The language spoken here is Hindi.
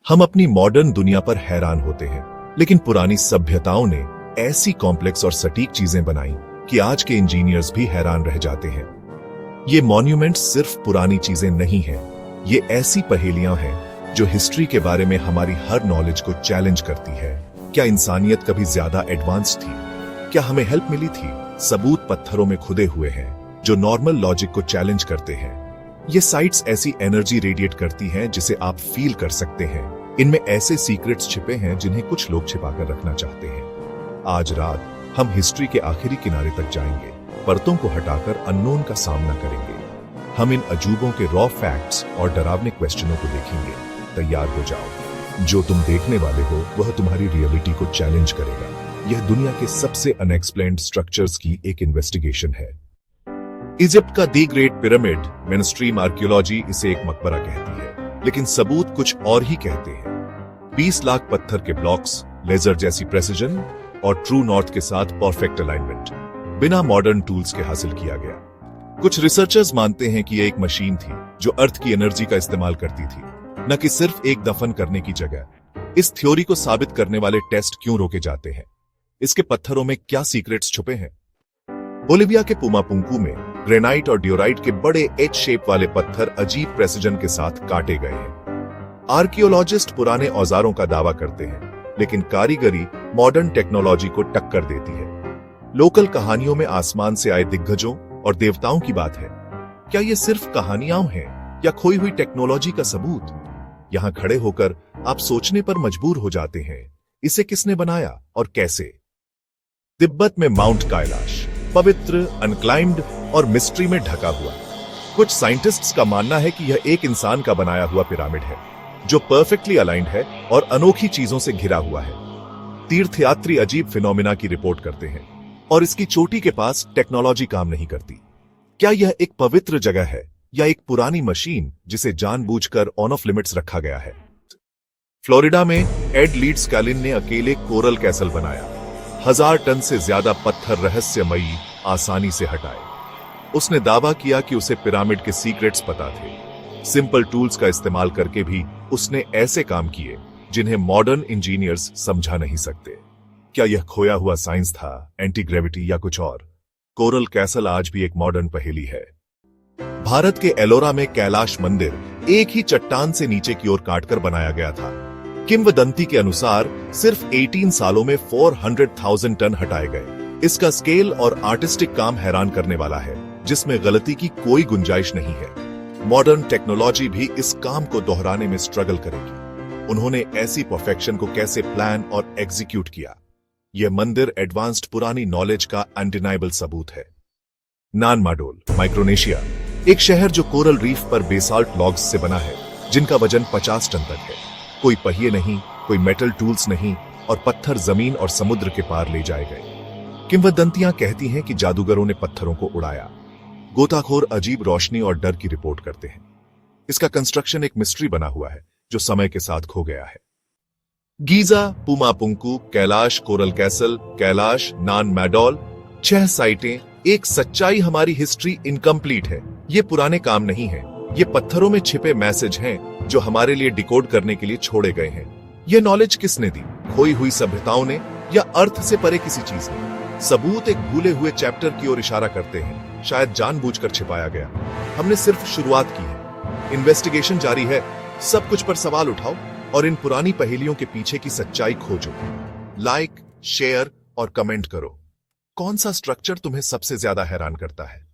हम अपनी मॉडर्न दुनिया पर हैरान होते हैं, लेकिन पुरानी सभ्यताओं ने ऐसी कॉम्प्लेक्स और सटीक चीजें बनाई कि आज के इंजीनियर्स भी हैरान रह जाते हैं। ये मॉन्यूमेंट्स सिर्फ पुरानी चीजें नहीं हैं, ये ऐसी पहेलियां हैं जो हिस्ट्री के बारे में हमारी हर नॉलेज को चैलेंज करती है। क्या इंसानियत कभी ज्यादा एडवांस थी? क्या हमें हेल्प मिली थी? सबूत पत्थरों में खुदे हुए हैं जो नॉर्मल लॉजिक को चैलेंज करते हैं। ये साइट्स ऐसी एनर्जी रेडिएट करती हैं जिसे आप फील कर सकते हैं। इनमें ऐसे सीक्रेट्स छिपे हैं जिन्हें कुछ लोग छिपाकर रखना चाहते हैं। आज रात हम हिस्ट्री के आखिरी किनारे तक जाएंगे, परतों को हटाकर अननोन का सामना करेंगे। हम इन अजूबों के रॉ फैक्ट्स और डरावने क्वेश्चनों को देखेंगे। तैयार हो जाओ, जो तुम देखने वाले हो वह तुम्हारी रियलिटी को चैलेंज करेगा। यह दुनिया के सबसे अनएक्सप्लेन्ड स्ट्रक्चर्स की एक इन्वेस्टिगेशन है। इजिप्ट का the great pyramid, mainstream archaeology इसे एक मकबरा कहती है, लेकिन सबूत कुछ और ही कहते हैं। 20 लाख पत्थर के ब्लॉक्स, लेजर जैसी प्रेसिजन और ट्रू नॉर्थ के साथ परफेक्ट अलाइनमेंट बिना मॉडर्न टूल्स के हासिल किया गया। कुछ रिसर्चर्स मानते हैं कि यह एक मशीन थी जो अर्थ की एनर्जी का इस्तेमाल करती थी, न कि सिर्फ एक दफन करने की जगह। इस थ्योरी को साबित करने वाले टेस्ट क्यों रोके जाते हैं? इसके पत्थरों में क्या सीक्रेट्स छुपे हैं? बोलिविया के पुमापुंकू में ग्रेनाइट और ड्यूराइट के बड़े एच शेप वाले पत्थर अजीब प्रेसिजन के साथ काटे गए हैं। आर्कियोलॉजिस्ट पुराने औजारों का दावा करते हैं, लेकिन कारीगरी मॉडर्न टेक्नोलॉजी को टक्कर देती है। लोकल कहानियों में आसमान से आए दिग्गजों और देवताओं की बात है। क्या ये सिर्फ कहानियां हैं या खोई हुई टेक्नोलॉजी का सबूत? यहां खड़े होकर आप सोचने पर मजबूर हो जाते हैं, इसे किसने बनाया और कैसे? तिब्बत में माउंट कैलाश पवित्र, अनक्लाइम्ड और मिस्ट्री में ढका हुआ। कुछ साइंटिस्ट्स का मानना है कि यह एक इंसान का बनाया हुआ पिरामिड है जो परफेक्टली अलाइंड है और अनोखी चीजों से घिरा हुआ है। तीर्थयात्री अजीब फिनोमिना की रिपोर्ट करते हैं और इसकी चोटी के पास टेक्नोलॉजी काम नहीं करती। क्या यह एक पवित्र जगह है या एक पुरानी मशीन जिसे जानबूझकर ऑन ऑफ लिमिट्स रखा गया है? फ्लोरिडा में एड लीड स्कैलिन ने अकेले कोरल कैसल बनाया। 1000 टन से ज्यादा पत्थर रहस्यमयी आसानी से हटाए। उसने दावा किया कि उसे पिरामिड के सीक्रेट्स पता थे। सिंपल टूल्स का इस्तेमाल करके भी उसने ऐसे काम किए जिन्हें मॉडर्न इंजीनियर्स समझा नहीं सकते। क्या यह खोया हुआ साइंस था, एंटी ग्रेविटी या कुछ और? कोरल कैसल आज भी एक मॉडर्न पहेली है। भारत के एलोरा में कैलाश मंदिर एक ही चट्टान से नीचे की ओर काटकर बनाया गया था। किंवदंती के अनुसार सिर्फ 18 सालों में 400,000 टन हटाए गए। इसका स्केल और आर्टिस्टिक काम हैरान करने वाला है, जिसमें गलती की कोई गुंजाइश नहीं है। मॉडर्न टेक्नोलॉजी भी इस काम को दोहराने में स्ट्रगल करेगी। उन्होंने ऐसी परफेक्शन को कैसे प्लान और एग्जीक्यूट किया? यह मंदिर एडवांस्ड पुरानी नॉलेज का अनडिनाइबल सबूत है। नान माडोल, माइक्रोनेशिया, एक शहर जो कोरल रीफ पर बेसाल्ट लॉग्स से बना है, जिनका वजन 50 टन तक है। कोई पहिए नहीं, कोई मेटल टूल्स नहीं, और पत्थर जमीन और समुद्र के पार ले जाए गए। किंवदंतियां कहती हैं कि जादूगरों ने पत्थरों को उड़ाया। गोताखोर अजीब रोशनी और डर की रिपोर्ट करते हैं। इसका कंस्ट्रक्शन एक मिस्ट्री बना हुआ है जो समय के साथ खो गया है। Giza, Pumapunku, Kailash, Coral Castle, Kailash, Nan Madol, 6 साइटें। एक सच्चाई, हमारी हिस्ट्री इनकम्प्लीट है। ये पुराने काम नहीं है, ये पत्थरों में छिपे मैसेज हैं जो हमारे लिए डिकोड करने के लिए छोड़े गए हैं। ये नॉलेज किसने दी? खोई हुई सभ्यताओं ने या अर्थ से परे किसी चीज ने? सबूत एक भूले हुए चैप्टर की ओर इशारा करते हैं, शायद जानबूझकर छिपाया गया। हमने सिर्फ शुरुआत की है। इन्वेस्टिगेशन जारी है। सब कुछ पर सवाल उठाओ और इन पुरानी पहेलियों के पीछे की सच्चाई खोजो। लाइक, शेयर और कमेंट करो। कौन सा स्ट्रक्चर तुम्हें सबसे ज्यादा हैरान करता है?